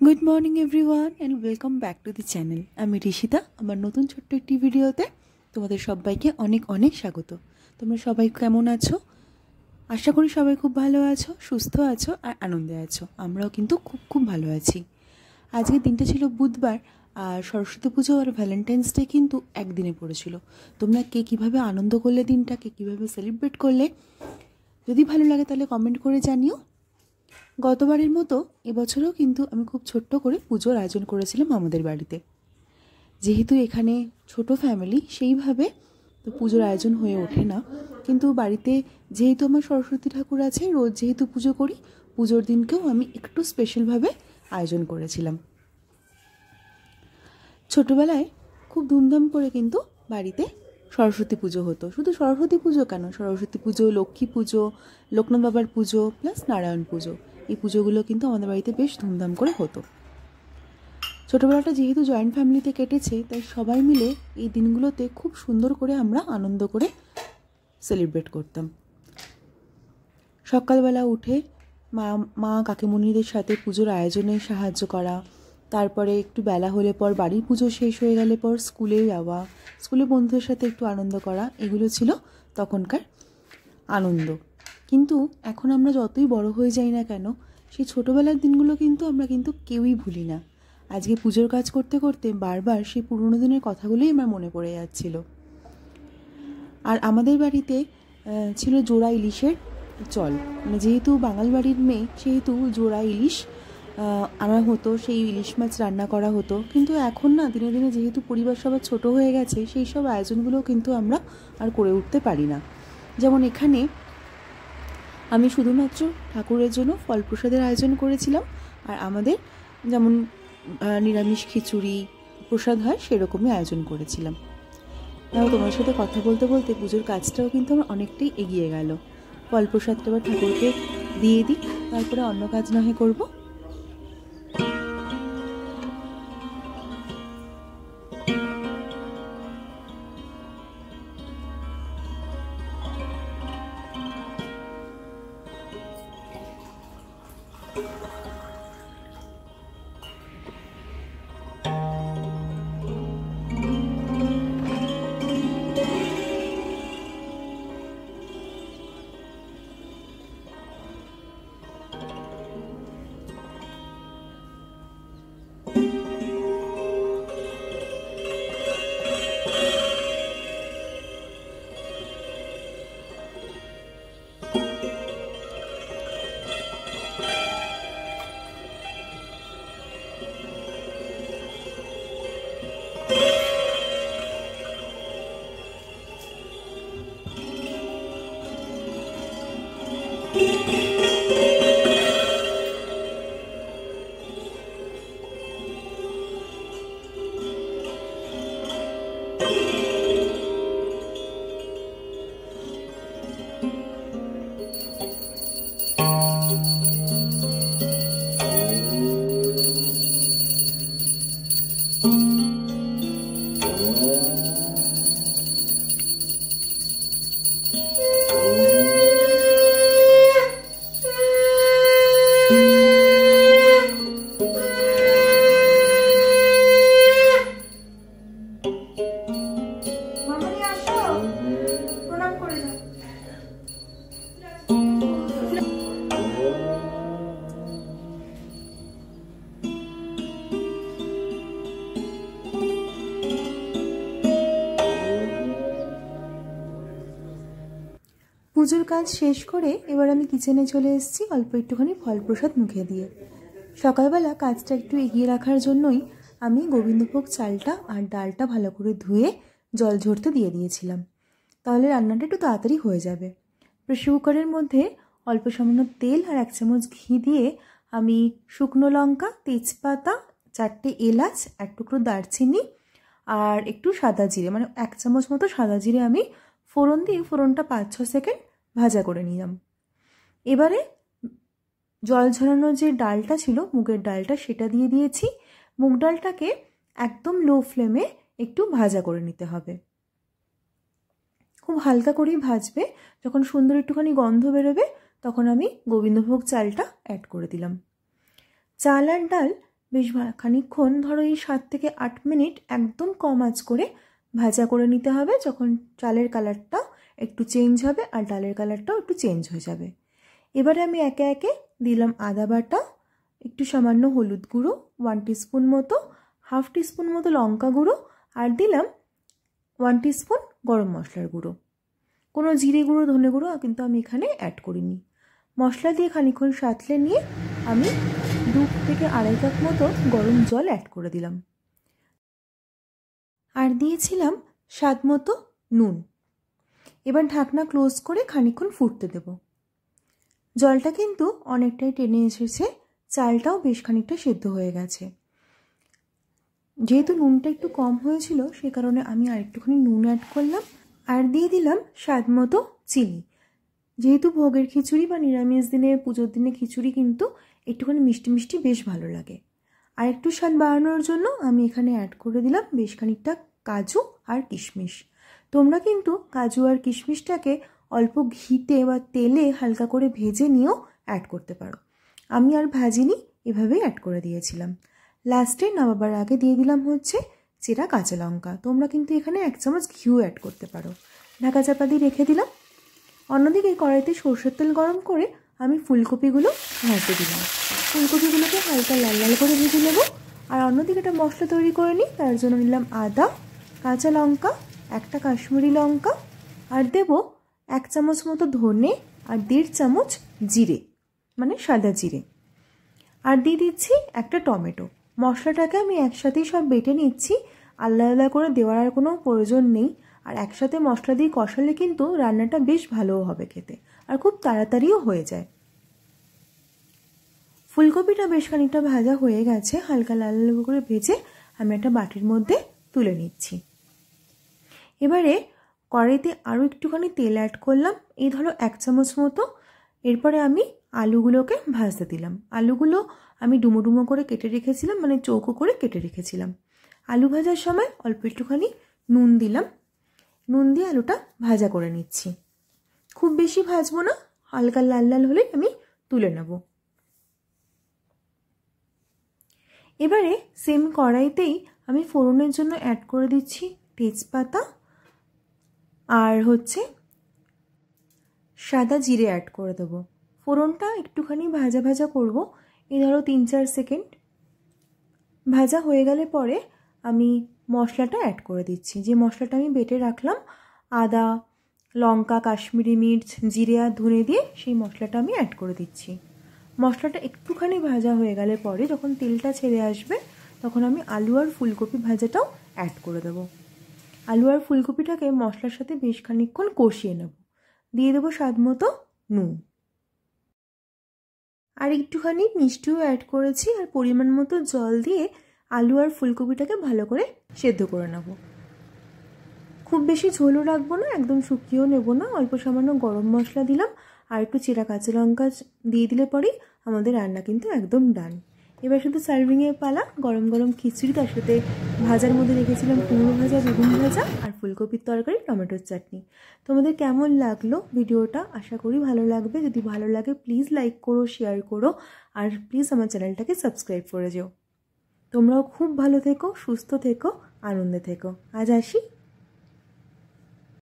Good morning everyone and welcome back to the channel. আমি ঋষিতা। আমার নতুন ছোট্ট একটি ভিডিওতে তোমাদের সবাইকে অনেক অনেক স্বাগত। তোমরা সবাই কেমন আছো? আশা করি সবাই খুব ভালো আছো, সুস্থ আছো আর আনন্দে আছো। আমরাও কিন্তু খুব খুব ভালো আছি। আজকের দিনটা ছিল বুধবার, আর সরস্বতী পুজো আর ভ্যালেন্টাইন্স ডে কিন্তু একদিনে পড়েছিল। তোমরা কে কীভাবে আনন্দ করলে, দিনটাকে কীভাবে সেলিব্রেট করলে, যদি ভালো লাগে তাহলে কমেন্ট করে জানিও। গতবারের মতো এবছরও কিন্তু আমি খুব ছোট্ট করে পুজোর আয়োজন করেছিলাম আমাদের বাড়িতে। যেহেতু এখানে ছোট ফ্যামিলি, সেইভাবে তো পুজোর আয়োজন হয়ে ওঠে না, কিন্তু বাড়িতে যেহেতু আমার সরস্বতী ঠাকুর আছে, রোজ যেহেতু পুজো করি, পুজোর দিনকেও আমি একটু স্পেশালভাবে আয়োজন করেছিলাম। ছোটোবেলায় খুব ধুমধাম করে কিন্তু বাড়িতে সরস্বতী পুজো হতো। শুধু সরস্বতী পুজো কেন, সরস্বতী পুজো, লক্ষ্মী পুজো, লোকনাথ বাবার পুজো প্লাস নারায়ণ পুজো, এই পুজোগুলো কিন্তু আমাদের বাড়িতে বেশ ধুমধাম করে হতো। ছোটোবেলাটা যেহেতু জয়েন্ট ফ্যামিলিতে কেটেছে, তাই সবাই মিলে এই দিনগুলোতে খুব সুন্দর করে আমরা আনন্দ করে সেলিব্রেট করতাম। সকালবেলা উঠে মা কাকিমুনিদের সাথে পুজোর আয়োজনে সাহায্য করা, তারপরে একটু বেলা হলে পর বাড়ির পুজো শেষ হয়ে গেলে পর স্কুলে যাওয়া, স্কুলে বন্ধুদের সাথে একটু আনন্দ করা, এগুলো ছিল তখনকার আনন্দ। কিন্তু এখন আমরা যতই বড় হয়ে যাই না কেন, সেই ছোটোবেলার দিনগুলো কিন্তু আমরা কেউই ভুলি না। আজকে পুজোর কাজ করতে করতে বারবার সেই পুরনো দিনের কথাগুলোই আমার মনে পড়ে যাচ্ছিল। আর আমাদের বাড়িতে ছিল জোড়া ইলিশের চল, মানে যেহেতু বাঙাল বাড়ির মেয়ে, সেহেতু জোড়া ইলিশ আনা হতো, সেই ইলিশ মাছ রান্না করা হতো। কিন্তু এখন না, দিনে দিনে যেহেতু পরিবার সবার ছোট হয়ে গেছে, সেই সব আয়োজনগুলোও কিন্তু আমরা আর করে উঠতে পারি না। যেমন এখানে আমি শুধুমাত্র ঠাকুরের জন্য ফল প্রসাদের আয়োজন করেছিলাম, আর আমাদের যেমন নিরামিষ খিচুড়ি প্রসাদ হয় সেরকমই আয়োজন করেছিলাম। তাও তোমার সাথে কথা বলতে বলতে পুজোর কাজটাও কিন্তু আমার অনেকটাই এগিয়ে গেল। ফল প্রসাদটা আবার ঠাকুরকে দিয়ে দিই, তারপরে অন্য কাজ না হয় করবো। পুজোর কাজ শেষ করে এবার আমি কিচেনে চলে এসেছি অল্প একটুখানি ফল প্রসাদ মুখে দিয়ে। সকালবেলা কাজটা একটু এগিয়ে রাখার জন্যই আমি গোবিন্দভোগ চালটা আর ডালটা ভালো করে ধুয়ে জল ঝরতে দিয়ে দিয়েছিলাম, তাহলে রান্নাটা একটু তাড়াতাড়ি হয়ে যাবে। প্রেসার কুকারের মধ্যে অল্প সামান্য তেল আর 1 চামচ ঘি দিয়ে আমি শুকনো লঙ্কা, তেজপাতা, 4টে এলাচ, 1 টুকরো দারচিনি আর একটু সাদা জিরে, মানে 1 চামচ মতো সাদা জিরে আমি ফোড়ন দিয়ে ফোড়নটা 5-6 সেকেন্ড ভাজা করে নিলাম। এবারে জল ঝরানো যে ডালটা ছিল, মুগের ডালটা, সেটা দিয়ে দিয়েছি। মুগ ডালটাকে একদম লো ফ্লেমে একটু ভাজা করে নিতে হবে, খুব হালকা করেই ভাজবে। যখন সুন্দর একটুখানি গন্ধ বেরোবে, তখন আমি গোবিন্দভোগ চালটা অ্যাড করে দিলাম। চাল আর ডাল বেশ খানিকক্ষণ, ধরো এই 7 থেকে 8 মিনিট একদম কম আঁচ করে ভাজা করে নিতে হবে, যখন চালের কালারটা একটু চেঞ্জ হবে আর ডালের কালারটাও একটু চেঞ্জ হয়ে যাবে। এবারে আমি একে একে দিলাম আদা বাটা, একটু সামান্য হলুদ গুঁড়ো 1 টিস্পুন মতো, 1/2 টিস্পুন মতো লঙ্কা গুঁড়ো, আর দিলাম 1 টিস্পুন গরম মশলার গুঁড়ো। কোনো জিরে গুঁড়ো ধনে গুঁড়ো কিন্তু আমি এখানে অ্যাড করিনি। মশলা দিয়ে খানিকক্ষণ সাঁতলে নিয়ে আমি 2 থেকে 2.5 কাপ মতো গরম জল অ্যাড করে দিলাম, আর দিয়েছিলাম স্বাদ মতো নুন। এবার ঢাকনা ক্লোজ করে খানিকক্ষণ ফুটতে দেব। জলটা কিন্তু অনেকটাই টেনে এসেছে, চালটাও বেশ খানিকটা সেদ্ধ হয়ে গেছে। যেহেতু নুনটা একটু কম হয়েছিল সে কারণে আমি আরেকটুখানি নুন অ্যাড করলাম, আর দিয়ে দিলাম স্বাদ মতো চিনি। যেহেতু ভোগের খিচুড়ি বা নিরামিষ দিনে, পুজোর দিনে খিচুড়ি কিন্তু একটুখানি মিষ্টি মিষ্টি বেশ ভালো লাগে। আর একটু স্বাদ বাড়ানোর জন্য আমি এখানে অ্যাড করে দিলাম বেশ খানিকটা কাজু আর কিশমিশ। তোমরা কিন্তু কাজু আর কিশমিশটাকে অল্প ঘিতে বা তেলে হালকা করে ভেজে নিয়েও অ্যাড করতে পারো। আমি আর ভাজিনি, এভাবেই অ্যাড করে দিয়েছিলাম। লাস্টে নামাবার আগে দিয়ে দিলাম হচ্ছে চেরা কাঁচা লঙ্কা। তোমরা কিন্তু এখানে 1 চামচ ঘিও অ্যাড করতে পারো। ঢাকা চাপা দিয়ে রেখে দিলাম। অন্যদিকে কড়াইতে সরষের তেল গরম করে আমি ফুলকপিগুলো ভাজতে দিলাম। ফুলকপিগুলোকে হালকা লাল লাল করে ভেজে নেব। আর অন্যদিকে একটা মশলা তৈরি করে নিই। তার জন্য নিলাম আদা, কাঁচা লঙ্কা, একটা কাশ্মীরি লঙ্কা, আর দেব 1 চামচ মতো ধনে, আর 1.5 চামচ জিরে, মানে সাদা জিরে, আর দিয়ে দিচ্ছি একটা টমেটো। মশলাটাকে আমি একসাথেই সব বেটে নিচ্ছি, আলাদা আলাদা করে দেওয়ার আর কোনো প্রয়োজন নেই। আর একসাথে মশলা দিয়ে কষালে কিন্তু রান্নাটা বেশ ভালোও হবে খেতে, আর খুব তাড়াতাড়িও হয়ে যায়। ফুলকপিটা বেশ খানিকটা ভাজা হয়ে গেছে, হালকা লাল লাল করে ভেজে আমি একটা বাটির মধ্যে তুলে নিচ্ছি। এবারে কড়াইতে আরও একটুখানি তেল অ্যাড করলাম, এই ধরো 1 চামচ মতো। এরপরে আমি আলুগুলোকে ভাজতে দিলাম। আলুগুলো আমি ডুমো ডুমো করে কেটে রেখেছিলাম, মানে চৌকো করে কেটে রেখেছিলাম। আলু ভাজার সময় অল্প একটুখানি নুন দিলাম, নুন দিয়ে আলুটা ভাজা করে নিচ্ছি। খুব বেশি ভাজবো না, হালকা লাল লাল হলেই আমি তুলে নেব। এবারে সেম কড়াইতেই আমি ফোড়নের জন্য অ্যাড করে দিচ্ছি তেজপাতা আর হচ্ছে সাদা জিরে অ্যাড করে দেবো। ফোড়নটা একটুখানি ভাজা ভাজা করব, এই ধরো 3-4 সেকেন্ড। ভাজা হয়ে গেলে পরে আমি মশলাটা অ্যাড করে দিচ্ছি, যে মশলাটা আমি বেটে রাখলাম আদা, লঙ্কা, কাশ্মীরি মির্চ, জিরে আর ধনে দিয়ে, সেই মশলাটা আমি অ্যাড করে দিচ্ছি। মশলাটা একটুখানি ভাজা হয়ে গেলে পরে যখন তেলটা ছেড়ে আসবে তখন আমি আলু আর ফুলকপি ভাজাটাও অ্যাড করে দেবো। আলু আর ফুলকপিটাকে মশলার সাথে বেশ খানিকক্ষণ কষিয়ে নেব। দিয়ে দেবো স্বাদ মতো নুন, আর একটুখানি মিষ্টিও অ্যাড করেছি, আর পরিমাণ মতো জল দিয়ে আলু আর ফুলকপিটাকে ভালো করে সেদ্ধ করে নেব। খুব বেশি ঝোলও রাখবো না, একদম শুকিয়েও নেব না। অল্প সামান্য গরম মশলা দিলাম, আর একটু চেরা কাঁচা লঙ্কা দিয়ে দিলে পরেই আমাদের রান্না কিন্তু একদম ডান। এবার শুধু সার্ভিংয়ের পালা। গরম গরম খিচুড়ি, তার সাথে ভাজার মধ্যে রেখেছিলাম কুমড়ো ভাজা, বেগুন ভাজা, আর ফুলকপির তরকারি, টমেটোর চাটনি। তোমাদের কেমন লাগলো ভিডিওটা? আশা করি ভালো লাগবে। যদি ভালো লাগে প্লিজ লাইক করো, শেয়ার করো, আর প্লিজ আমার চ্যানেলটাকে সাবস্ক্রাইব করে যেও। তোমরাও খুব ভালো থেকো, সুস্থ থেকো, আনন্দে থেকো। আজ আসি।